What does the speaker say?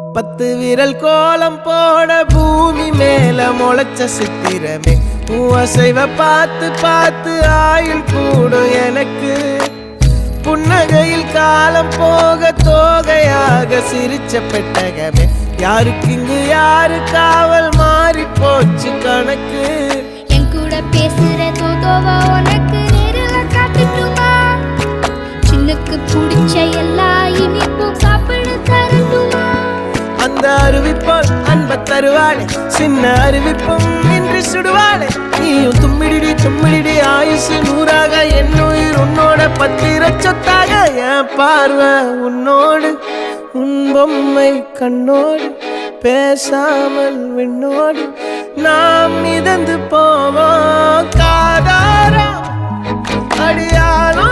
10 விரல் கோலம் போட பூமி மேல முளைச்ச சித்திரமே அசைவ பார்த்து பார்த்து ஆயுள் கூடும் எனக்கு புன்னகையில் காலம் போக தோகையாக சிரிச்ச பெட்டகமே யாருக்கு இங்கு யாரு காவல் மாறி போச்சு கணக்கு என் கூட பேசுற தோதோவா உனக்கு நேரில் காட்டுட்டுமா சின்னக்கு பிடிச்ச எல்லா இனிப்பும் சாப்பிட தரட்டுமா அந்த அறிவிப்போல் அன்ப தருவாளே சின்ன அறிவிப்பும் இன்று சுடுவாளே நீயும் தும்மிடி ஆயுசு 100ஆக என் உயிர் உன்னோட பத்திர சொத்தாக என் பார்வை உன்னோடு உன் பொம்மை கண்ணோடு பேசாமல் விண்ணோடு நாம் மிதந்து போவோம் காதாரா அடியானோ